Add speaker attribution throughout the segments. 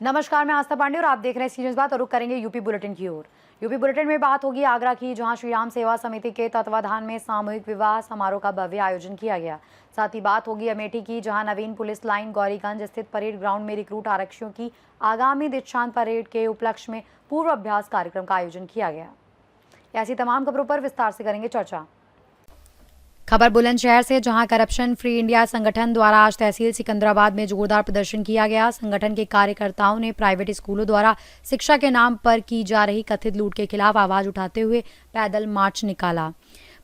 Speaker 1: नमस्कार, मैं आस्था पांडे और आप देख रहे हैं सीरियस बात और रुक करेंगे यूपी बुलेटिन की ओर। यूपी बुलेटिन में बात होगी आगरा की, जहां श्री राम सेवा समिति के तत्वाधान में सामूहिक विवाह समारोह का भव्य आयोजन किया गया। साथ ही बात होगी अमेठी की, जहां नवीन पुलिस लाइन गौरीगंज स्थित परेड ग्राउंड में रिक्रूट आरक्षियों की आगामी दीक्षांत परेड के उपलक्ष्य में पूर्व अभ्यास कार्यक्रम का आयोजन किया गया। ऐसी तमाम खबरों पर विस्तार से करेंगे चर्चा। खबर बुलंदशहर से, जहां करप्शन फ्री इंडिया संगठन द्वारा आज तहसील सिकंदराबाद में जोरदार प्रदर्शन किया गया। संगठन के कार्यकर्ताओं ने प्राइवेट स्कूलों द्वारा शिक्षा के नाम पर की जा रही कथित लूट के खिलाफ आवाज उठाते हुए पैदल मार्च निकाला।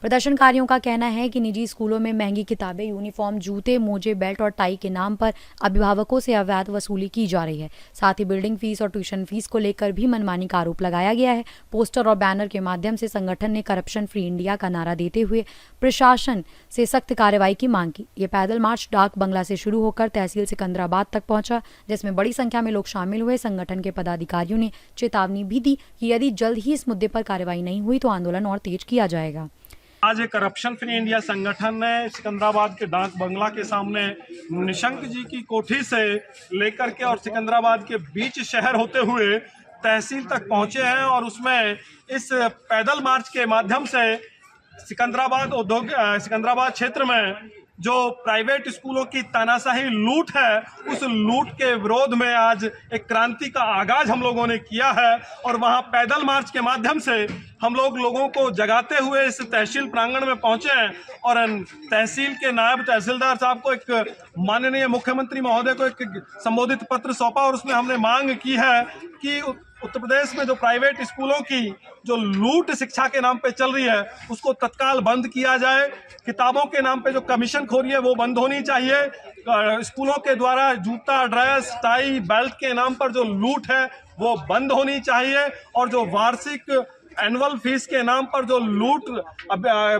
Speaker 1: प्रदर्शनकारियों का कहना है कि निजी स्कूलों में महंगी किताबें, यूनिफॉर्म, जूते, मोजे, बेल्ट और टाई के नाम पर अभिभावकों से अवैध वसूली की जा रही है। साथ ही बिल्डिंग फीस और ट्यूशन फीस को लेकर भी मनमानी का आरोप लगाया गया है। पोस्टर और बैनर के माध्यम से संगठन ने करप्शन फ्री इंडिया का नारा देते हुए प्रशासन से सख्त कार्रवाई की मांग की। ये पैदल मार्च डाक बंगला से शुरू होकर तहसील सिकंदराबाद तक पहुंचा, जिसमें बड़ी संख्या में लोग शामिल हुए। संगठन के पदाधिकारियों ने चेतावनी भी दी कि यदि जल्द ही इस मुद्दे पर कार्रवाई नहीं हुई तो आंदोलन और तेज किया जाएगा।
Speaker 2: आज एक करप्शन फ्री इंडिया संगठन ने सिकंदराबाद के डाक बंगला के सामने निशंक जी की कोठी से लेकर के और सिकंदराबाद के बीच शहर होते हुए तहसील तक पहुंचे हैं और उसमें इस पैदल मार्च के माध्यम से सिकंदराबाद क्षेत्र में जो प्राइवेट स्कूलों की तानाशाही लूट है, उस लूट के विरोध में आज एक क्रांति का आगाज हम लोगों ने किया है और वहां पैदल मार्च के माध्यम से हम लोगों को जगाते हुए इस तहसील प्रांगण में पहुंचे हैं और तहसील के नायब तहसीलदार साहब को एक माननीय मुख्यमंत्री महोदय को एक संबोधित पत्र सौंपा और उसमें हमने मांग की है कि उत्तर प्रदेश में जो प्राइवेट स्कूलों की जो लूट शिक्षा के नाम पे चल रही है उसको तत्काल बंद किया जाए। किताबों के नाम पे जो कमीशन खोरी है वो बंद होनी चाहिए। स्कूलों के द्वारा जूता, ड्रेस, टाई, बेल्ट के नाम पर जो लूट है वो बंद होनी चाहिए और जो वार्षिक एनुअल फीस के नाम पर जो लूट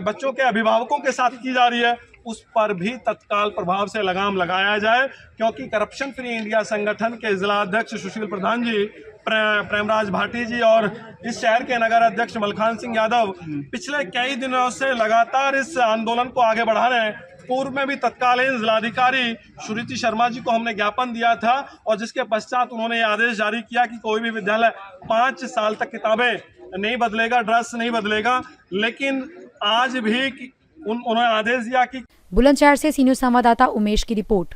Speaker 2: बच्चों के अभिभावकों के साथ की जा रही है उस पर भी तत्काल प्रभाव से लगाम लगाया जाए, क्योंकि करप्शन फ्री इंडिया संगठन के जिला अध्यक्ष सुशील प्रधान जी, प्रेमराज भाटी जी और इस शहर के नगर अध्यक्ष मलखान सिंह यादव पिछले कई दिनों से लगातार इस आंदोलन को आगे बढ़ा रहे हैं। पूर्व में भी तत्कालीन जिलाधिकारी सुरुचि शर्मा जी को हमने ज्ञापन दिया था और जिसके पश्चात उन्होंने आदेश जारी किया कि कोई भी विद्यालय 5 साल तक किताबें नहीं बदलेगा, ड्रेस नहीं बदलेगा, लेकिन आज भी उन्होंने आदेश दिया कि
Speaker 1: बुलंदशहर से सी न्यूज़ संवाददाता उमेश की रिपोर्ट।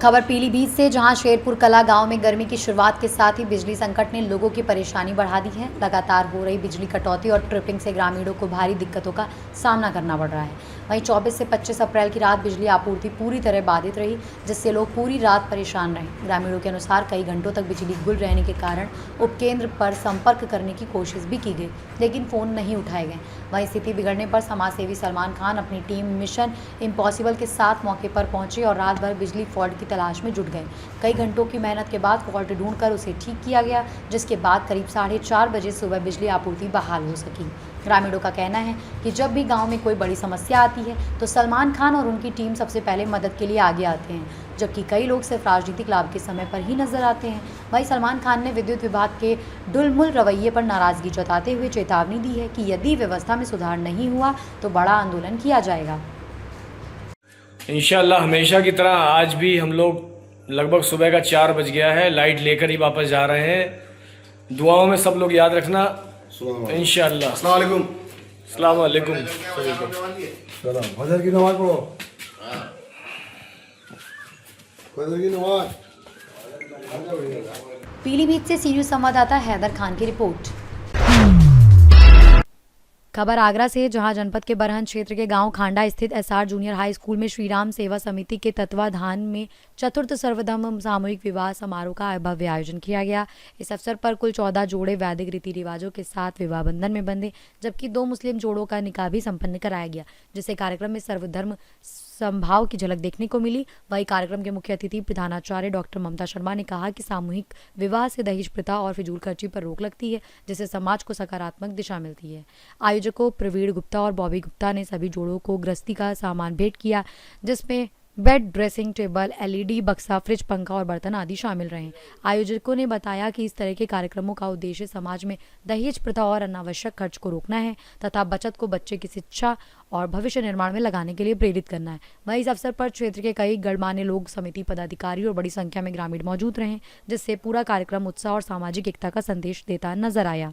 Speaker 1: खबर पीलीभीत से, जहां शेरपुर कला गांव में गर्मी की शुरुआत के साथ ही बिजली संकट ने लोगों की परेशानी बढ़ा दी है। लगातार हो रही बिजली कटौती और ट्रिपिंग से ग्रामीणों को भारी दिक्कतों का सामना करना पड़ रहा है। वहीं 24 से 25 अप्रैल की रात बिजली आपूर्ति पूरी तरह बाधित रही, जिससे लोग पूरी रात परेशान रहे। ग्रामीणों के अनुसार कई घंटों तक बिजली गुल रहने के कारण उपकेंद्र पर संपर्क करने की कोशिश भी की गई, लेकिन फ़ोन नहीं उठाए गए। वहीं स्थिति बिगड़ने पर समाजसेवी सलमान खान अपनी टीम मिशन इम्पॉसिबल के साथ मौके पर पहुंचे और रात भर बिजली फॉल्ट की तलाश में जुट गए। कई घंटों की मेहनत के बाद फॉल्ट ढूंढकर उसे ठीक किया गया, जिसके बाद करीब 4:30 बजे सुबह बिजली आपूर्ति बहाल हो सकी। ग्रामीणों का कहना है कि जब भी गांव में कोई बड़ी समस्या आती है तो सलमान खान और उनकी टीम सबसे पहले मदद के लिए आगे आते हैं, जबकि कई लोग सिर्फ राजनीतिक लाभ के समय पर ही नजर आते हैं। वहीं सलमान खान ने विद्युत विभाग के डुलमुल रवैये पर नाराजगी जताते हुए चेतावनी दी है कि यदि व्यवस्था में सुधार नहीं हुआ तो बड़ा आंदोलन किया जाएगा।
Speaker 3: इंशाल्लाह हमेशा की तरह आज भी हम लोग लगभग सुबह का 4 बज गया है, लाइट लेकर ही वापस जा रहे हैं। दुआओं में सब लोग याद रखना इंशाल्लाह। अस्सलाम वालेकुम।
Speaker 4: फजर की नमाज पढ़ो, फजर की नमाज।
Speaker 1: पीलीभीत से सी न्यूज़ संवाददाता हैदर खान की रिपोर्ट। खबर आगरा से, जहां जनपद के बरहन क्षेत्र के गांव खांडा स्थित एसआर जूनियर हाई स्कूल में श्री राम सेवा समिति के तत्वाधान में चतुर्थ सर्वधर्म सामूहिक विवाह समारोह का भव्य आयोजन किया गया। इस अवसर पर कुल 14 जोड़े वैदिक रीति रिवाजों के साथ विवाह बंधन में बंधे, जबकि 2 मुस्लिम जोड़ों का निकाह भी संपन्न कराया गया, जिससे कार्यक्रम में सर्वधर्म संभाव की झलक देखने को मिली। वही कार्यक्रम के मुख्य अतिथि प्रधानाचार्य डॉक्टर ममता शर्मा ने कहा कि सामूहिक विवाह से दहेज प्रथा और फिजूल खर्ची पर रोक लगती है, जिससे समाज को सकारात्मक दिशा मिलती है। आयोजकों प्रवीण गुप्ता और बॉबी गुप्ता ने सभी जोड़ों को गृहस्थी का सामान भेंट किया, जिसमें बेड, ड्रेसिंग टेबल, एलईडी बक्सा, फ्रिज, पंखा और बर्तन आदि शामिल रहे। आयोजकों ने बताया कि इस तरह के कार्यक्रमों का उद्देश्य समाज में दहेज प्रथा और अनावश्यक खर्च को रोकना है तथा बचत को बच्चे की शिक्षा और भविष्य निर्माण में लगाने के लिए प्रेरित करना है। वहीं इस अवसर पर क्षेत्र के कई गणमान्य लोग, समिति पदाधिकारी और बड़ी संख्या में ग्रामीण मौजूद रहे, जिससे पूरा कार्यक्रम उत्साह और सामाजिक एकता का संदेश देता नजर आया।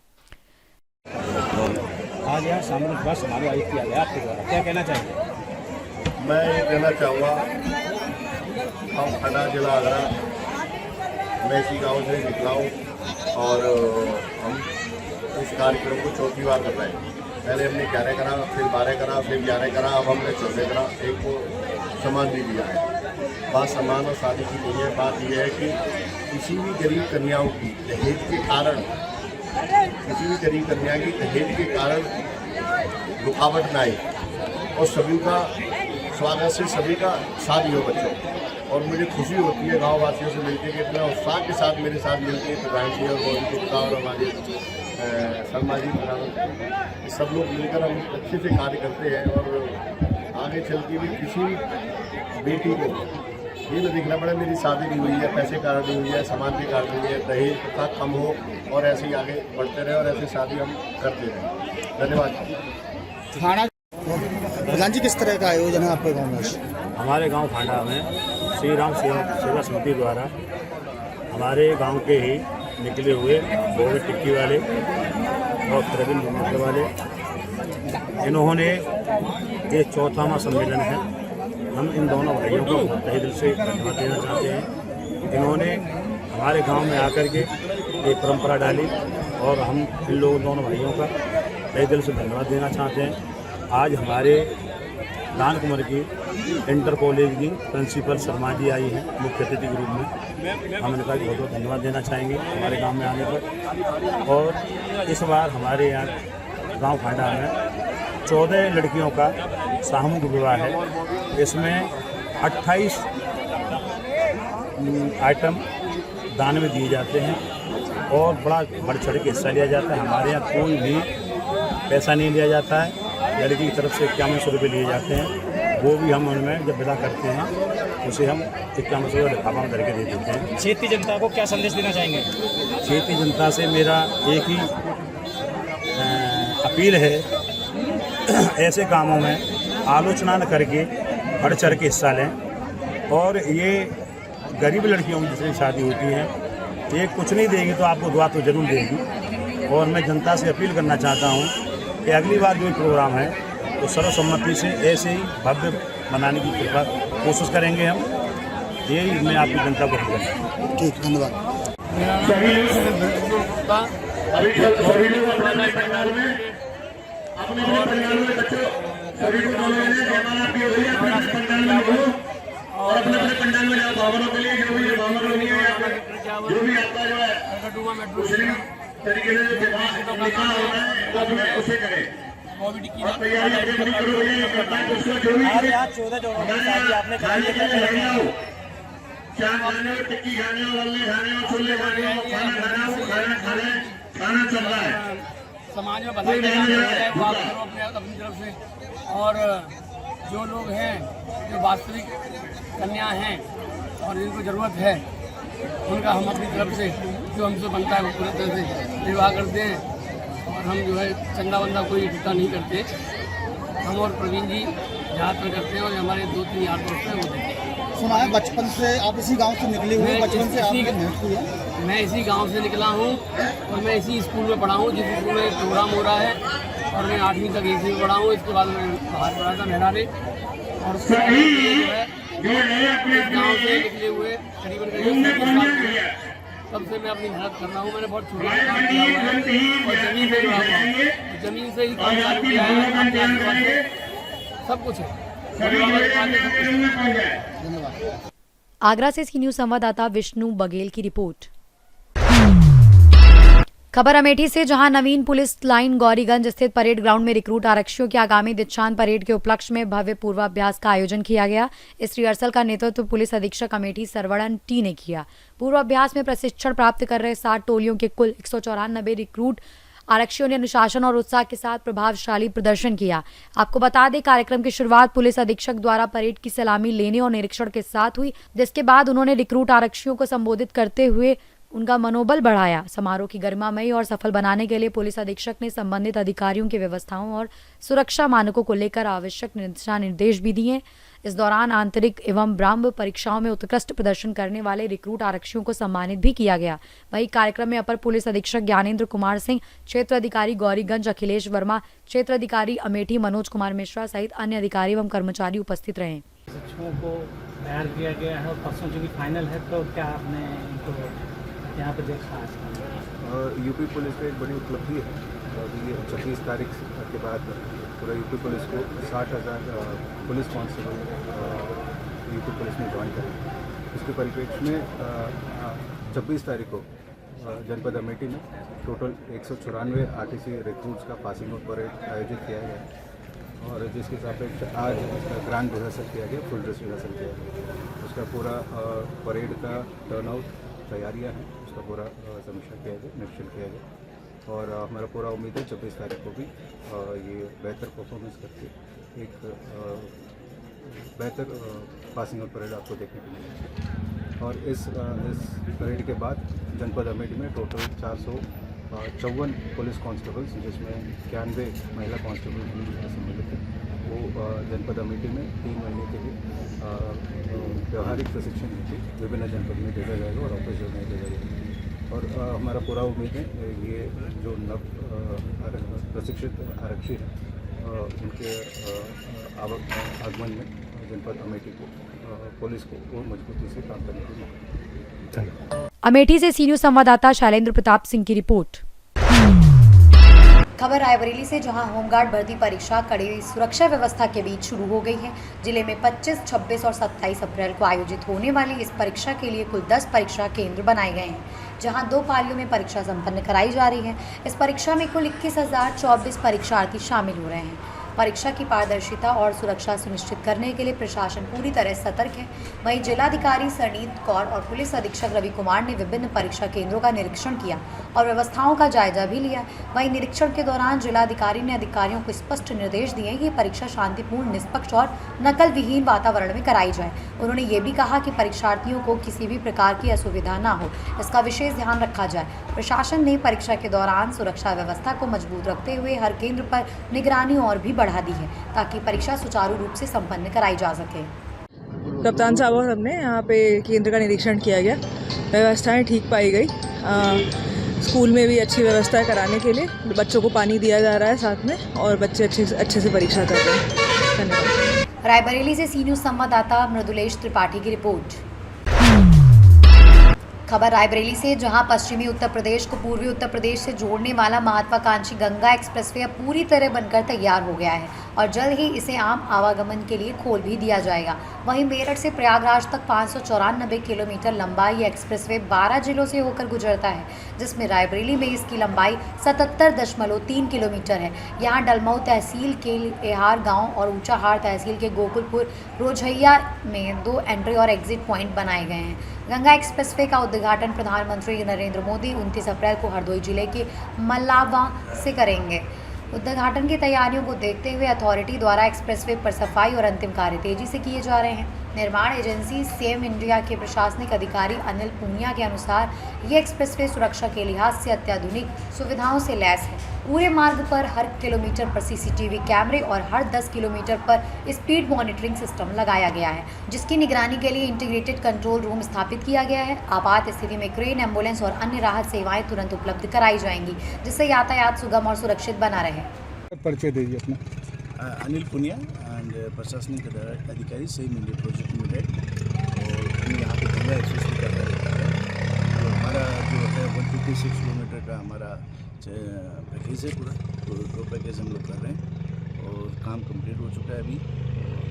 Speaker 5: आज यहाँ सामूहिक विवाह समारोह आयोजित किया गया, आपके द्वारा क्या कहना चाहेंगे?
Speaker 4: मैं ये कहना चाहूँगा, हम खन्ना जिला आगरा, मैं इसी गाँव से निकला हूँ और हम इस कार्यक्रम को चौथी बार कर रहे हैं। पहले हमने 11 करा, फिर 12 करा, फिर 11 करा, अब हमने 14 करा। एक को सम्मान भी दिया है। बात सम्मान और शादी की नहीं है, बात यह है कि किसी भी गरीब कन्याओं की दहेज के कारण, किसी भी गरीब कन्या की दहेज के कारण रुकावट न आए और सभी का स्वागत से सभी का शादी हो बच्चों। और मुझे खुशी होती है गाँव वासियों से मिलकर कि इतना उत्साह के साथ मेरे साथ मिलकर प्रधान जी और गौरी गुप्ता और हमारे शर्मा जी प्रधान, सब लोग मिलकर हम अच्छे से कार्य करते हैं। और आगे चल के भी किसी बेटी को ये तो देखना पड़े मेरी शादी नहीं हुई है, पैसे कारण नहीं हुई है, सामान के कारण नहीं है, दहेज प्रथा कम हो और ऐसे ही आगे बढ़ते रहे और ऐसे शादी हम करते रहें। धन्यवाद।
Speaker 5: खाना
Speaker 6: प्रधान जी, किस तरह का आयोजन है आपके गाँव में?
Speaker 5: हमारे गांव फांडा में श्री राम सेवा समिति द्वारा हमारे गांव के ही निकले हुए बोरे टिक्की वाले और प्रवीण घुमकर वाले, इन्होंने ये 4वां सम्मेलन है। हम इन दोनों भाइयों को तहे दिल से धन्यवाद देना चाहते हैं। इन्होंने हमारे गांव में आकर के एक परंपरा डाली और हम इन लोगों दोनों भाइयों का तहे दिल से धन्यवाद देना चाहते हैं। आज हमारे दान कुमार की इंटर कॉलेज की प्रिंसिपल शर्मा जी आई हैं मुख्य अतिथि के रूप में। हम इनका बहुत बहुत धन्यवाद देना चाहेंगे हमारे गांव में आने पर। और इस बार हमारे यहाँ गांव फांडा में 14 लड़कियों का सामूहिक विवाह है। इसमें 28 आइटम दान में दिए जाते हैं और बड़ा बढ़ चढ़ के हिस्सा लिया जाता है। हमारे यहाँ कोई भी पैसा नहीं लिया जाता है। लड़की की तरफ से 5100 रुपये लिए जाते हैं, वो भी हम उनमें जब विदा करते हैं उसे हम 5100 रुपये लिफाफा में करके दे देते हैं।
Speaker 6: क्षेत्रीय जनता को क्या संदेश देना चाहेंगे?
Speaker 5: क्षेत्रीय जनता से मेरा एक ही अपील है, ऐसे कामों में आलोचना न करके बढ़ चढ़ के हिस्सा लें। और ये गरीब लड़कियों की जिसकी शादी होती है, ये कुछ नहीं देगी तो आपको दुआ तो जरूर देगी। और मैं जनता से अपील करना चाहता हूँ कि अगली बार जो प्रोग्राम है तो सर्वसम्मति से ऐसे ही भव्य बनाने की कोशिश करेंगे हम। यही मैं आपकी जनता को अपील करता हूँ।
Speaker 6: ठीक, धन्यवाद।
Speaker 7: और अपने अपने पंडाल में जाओ, बाबरों के लिए जो भी बाबरों के लिए जो भी आपका जो है मुस्लिम तरीके से जो निकाह होना है वो अपने उसे करें और तैयारी अपनी करो। ये करता है उसका जो भी हमारे यहाँ 14 जोड़ों की शादी आपने कराई है। क्या खाने हो, टिक्की खाने हो, वल्ले खाने हो, छोले खाने हो, खाना खाना हो, खाना चल रहा है।
Speaker 8: समाज में भलाई अपनी तरफ से। और जो लोग हैं जो वास्तविक कन्या हैं और जिनको ज़रूरत है, उनका हम अपनी तरफ से जो हमसे बनता है वो पूरी तरह से विवाह करते हैं। और हम जो है चंदा वंदा कोई इकट्ठा नहीं करते। हम और प्रवीण जी ज़्यादातर करते हैं और हमारे 2-3 यार दोस्त हैं वो देते हैं।
Speaker 6: सुना है बचपन से आप इसी गांव से निकले हुए, बचपन से आपने मेहनत की है?
Speaker 8: मैं इसी गांव से निकला हूं और मैं इसी स्कूल में पढ़ा हूं जिस स्कूल में प्रोग्राम हो रहा है। और मैं 8वीं तक इसी में पढ़ा हूं। इसके बाद मैं बाहर पढ़ा था मेहराने। और उसके बाद गाँव से निकले हुए करीबन 30 साल तब से मैं अपनी मेहनत कर रहा हूँ। मैंने बहुत छोटा काम किया हुआ है और ज़मीन से जुड़ा हुआ हूँ। ज़मीन से ही काम चालू किया है। सब कुछ है।
Speaker 1: आगरा से सी न्यूज संवाददाता विष्णु बघेल की रिपोर्ट। खबर अमेठी से, जहां नवीन पुलिस लाइन गौरीगंज स्थित परेड ग्राउंड में रिक्रूट आरक्षियों की आगामी दीक्षांत परेड के उपलक्ष्य में भव्य पूर्वाभ्यास का आयोजन किया गया। इस रिहर्सल का नेतृत्व पुलिस अधीक्षक अमेठी सरवणन टी ने किया। पूर्वाभ्यास में प्रशिक्षण प्राप्त कर रहे 60 टोलियों के कुल 194 रिक्रूट आरक्षियों ने अनुशासन और उत्साह के साथ प्रभावशाली प्रदर्शन किया। आपको बता दें, कार्यक्रम की शुरुआत पुलिस अधीक्षक द्वारा परेड की सलामी लेने और निरीक्षण के साथ हुई, जिसके बाद उन्होंने रिक्रूट आरक्षियों को संबोधित करते हुए उनका मनोबल बढ़ाया। समारोह की गरिमामयी और सफल बनाने के लिए पुलिस अधीक्षक ने संबंधित अधिकारियों की व्यवस्थाओं और सुरक्षा मानकों को लेकर आवश्यक दिशा निर्देश भी दिए। इस दौरान आंतरिक एवं ब्राह्म परीक्षाओं में उत्कृष्ट प्रदर्शन करने वाले रिक्रूट आरक्षियों को सम्मानित भी किया गया। वहीं कार्यक्रम में अपर पुलिस अधीक्षक ज्ञानेंद्र कुमार सिंह, क्षेत्र अधिकारी गौरीगंज अखिलेश वर्मा, क्षेत्र अधिकारी अमेठी मनोज कुमार मिश्रा सहित अन्य अधिकारी एवं कर्मचारी उपस्थित रहे।
Speaker 9: शिक्षकों को तैयार किया गया है और परसों चूँकि फाइनल है, तो क्या आपने इनको यहाँ पे देखा है?
Speaker 10: यूपी पुलिस का एक बड़ी उपलब्धि है। अभी 26 तारीख के बाद पूरा यूपी पुलिस को 60,000 पुलिस कांस्टेबल यूपी पुलिस में ज्वाइन करेंगे। इसके परिप्रेक्ष्य में 26 तारीख को जनपद अमेठी में टोटल 194 आरटीसी रिक्रूट्स का पासिंग आउट परेड आयोजित किया गया है और जिसके सापेक्ष आज इसका ग्रांड रिहर्सल किया गया, फुल ड्रेस रिहर्सल किया गया। उसका पूरा परेड का टर्नआउट तैयारियां हैं, उसका पूरा समीक्षा किया गया, निरीक्षण किया गया और हमारा पूरा उम्मीद है 26 तारीख को भी ये बेहतर परफॉर्मेंस करके एक बेहतर पासिंग आउट परेड आपको देखने को मिलेगी। और इस परेड के बाद जनपद अमेठी में टोटल 454 पुलिस कांस्टेबल्स, जिसमें 91 महिला कांस्टेबल भी सम्मिलित हैं, वो जनपद अमेठी में 3 महीने के लिए व्यवहारिक प्रशिक्षण हेतु विभिन्न जनपद में भेजा जाएगा और ऑपरेशन में भेजा जाएगा। और हमारा पूरा उम्मीद है ये जो नव प्रशिक्षित आरक्षी हैं उनके आगमन में जनपद अमेठी को पुलिस को और मजबूती से काम करने की मौका।
Speaker 1: अमेठी से सीनियर संवाददाता शैलेंद्र प्रताप सिंह की रिपोर्ट। खबर रायबरेली से, जहां होमगार्ड भर्ती परीक्षा कड़ी सुरक्षा व्यवस्था के बीच शुरू हो गई है। जिले में 25, 26 और 27 अप्रैल को आयोजित होने वाली इस परीक्षा के लिए कुल 10 परीक्षा केंद्र बनाए गए हैं, जहां 2 पालियों में परीक्षा संपन्न कराई जा रही है। इस परीक्षा में कुल 21,024 परीक्षार्थी शामिल हो रहे हैं। परीक्षा की पारदर्शिता और सुरक्षा सुनिश्चित करने के लिए प्रशासन पूरी तरह सतर्क है। वहीं जिलाधिकारी सरनीत कौर और पुलिस अधीक्षक रवि कुमार ने विभिन्न परीक्षा केंद्रों का निरीक्षण किया और व्यवस्थाओं का जायजा भी लिया। वहीं निरीक्षण के दौरान जिलाधिकारी ने अधिकारियों को स्पष्ट निर्देश दिए कि परीक्षा शांतिपूर्ण, निष्पक्ष और नकल विहीन वातावरण में कराई जाए। उन्होंने ये भी कहा कि परीक्षार्थियों को किसी भी प्रकार की असुविधा न हो, इसका विशेष ध्यान रखा जाए। प्रशासन ने परीक्षा के दौरान सुरक्षा व्यवस्था को मजबूत रखते हुए हर केंद्र पर निगरानी और भी बढ़ा दी है, ताकि परीक्षा सुचारू रूप से संपन्न कराई जा सके।
Speaker 11: कप्तान साहब और हमने यहाँ पे केंद्र का निरीक्षण किया गया, व्यवस्थाएं ठीक पाई गई। स्कूल में भी अच्छी व्यवस्था कराने के लिए बच्चों को पानी दिया जा रहा है साथ में, और बच्चे अच्छे से परीक्षा कर रहे हैं। धन्यवाद।
Speaker 1: रायबरेली से सीनियर संवाददाता मृदुलेश त्रिपाठी की रिपोर्ट। खबर रायबरेली से, जहां पश्चिमी उत्तर प्रदेश को पूर्वी उत्तर प्रदेश से जोड़ने वाला महत्वाकांक्षी गंगा एक्सप्रेसवे अब पूरी तरह बनकर तैयार हो गया है और जल्द ही इसे आम आवागमन के लिए खोल भी दिया जाएगा। वहीं मेरठ से प्रयागराज तक 594 किलोमीटर लंबा ये एक्सप्रेसवे 12 जिलों से होकर गुजरता है, जिसमें रायबरेली में इसकी लंबाई 77.3 किलोमीटर है। यहाँ डलमऊ तहसील के एहार गाँव और ऊंचाहार तहसील के गोकुलपुर रोजैया में 2 एंट्री और एग्जिट पॉइंट बनाए गए हैं। गंगा एक्सप्रेसवे का उद्घाटन प्रधानमंत्री नरेंद्र मोदी 29 अप्रैल को हरदोई जिले के मल्लावा से करेंगे। उद्घाटन की तैयारियों को देखते हुए अथॉरिटी द्वारा एक्सप्रेसवे पर सफाई और अंतिम कार्य तेजी से किए जा रहे हैं। निर्माण एजेंसी सेम इंडिया के प्रशासनिक अधिकारी अनिल पूनिया के अनुसार ये एक्सप्रेसवे सुरक्षा के लिहाज से अत्याधुनिक सुविधाओं से लैस है। पूरे मार्ग पर हर किलोमीटर पर सीसीटीवी कैमरे और हर 10 किलोमीटर पर स्पीड मॉनिटरिंग सिस्टम लगाया गया है, जिसकी निगरानी के लिए इंटीग्रेटेड कंट्रोल रूम स्थापित किया गया है। आपात स्थिति में क्रेन, एम्बुलेंस और अन्य राहत सेवाएं तुरंत उपलब्ध कराई जाएंगी, जिससे यातायात सुगम और सुरक्षित बना रहे।
Speaker 10: परिचय दीजिए अपना।
Speaker 12: अनिल पुनिया एंड प्रशासनिक अधिकारी सेम इंडिया प्रोजेक्ट लिमिटेड, और हम यहाँ पे गंगा एक्सप्रेस कर रहे हैं। तो हमारा जो है 156 किलोमीटर का हमारा पैकेज है पूरा, तो 2 पैकेज हम लोग कर रहे हैं और काम कंप्लीट हो चुका है अभी।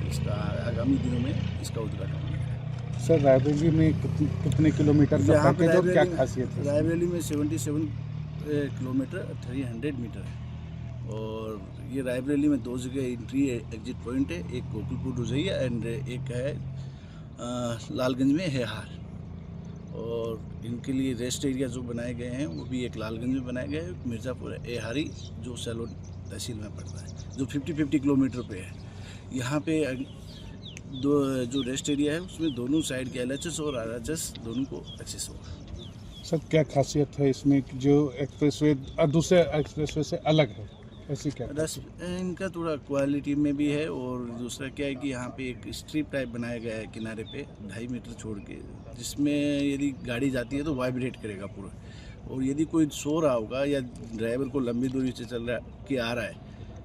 Speaker 12: इसका आगामी दिनों में इसका उद्घाटन होने वाला है।
Speaker 10: सर, रायबरेली में कितने किलोमीटर का पैकेज और क्या खासियत है?
Speaker 12: रायबरेली में 77 किलोमीटर 300 मीटर है, और ये रायबरेली में 2 जगह एंट्री एग्जिट पॉइंट है, एक गोकुलपुर रोजैया एंड एक है लालगंज में है हार। और इनके लिए रेस्ट एरिया जो बनाए गए हैं वो भी एक लालगंज में बनाया गया है, एक मिर्ज़ापुर एहारी जो सैलोन तहसील में पड़ता है, जो 50-50 किलोमीटर पे है। यहाँ पे दो जो रेस्ट एरिया है उसमें दोनों साइड के LHS और RHS दोनों को एक्सेस होगा।
Speaker 10: सर क्या खासियत है इसमें जो एक्सप्रेसवे और दूसरे एक्सप्रेसवे से अलग है, ऐसी क्या?
Speaker 12: इनका थोड़ा क्वालिटी में भी है और दूसरा क्या है कि यहाँ पे एक स्ट्रिप टाइप बनाया गया है किनारे पे 2.5 मीटर छोड़ के, जिसमें यदि गाड़ी जाती है तो वाइब्रेट करेगा पूरा, और यदि कोई सो रहा होगा या ड्राइवर को लंबी दूरी से चल रहा कि आ रहा है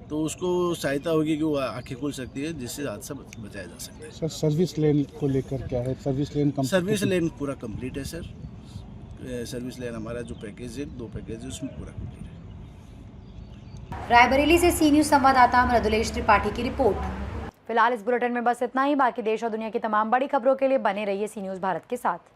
Speaker 12: तो उसको सहायता होगी कि वो आंखें खुल सकती है, जिससे हादसा बचाया जा सकता है।
Speaker 10: सर सर्विस लेन को लेकर क्या है? सर्विस लेन
Speaker 12: पूरा कंप्लीट है सर। सर्विस लेन हमारा जो पैकेज है 2 पैकेज है उसमें पूरा कंप्लीट है।
Speaker 1: रायबरेली से सी न्यूज़ संवाददाता मृदुलेश त्रिपाठी की रिपोर्ट। फिलहाल इस बुलेटिन में बस इतना ही। बाकी देश और दुनिया की तमाम बड़ी खबरों के लिए बने रहिए सी न्यूज़ भारत के साथ।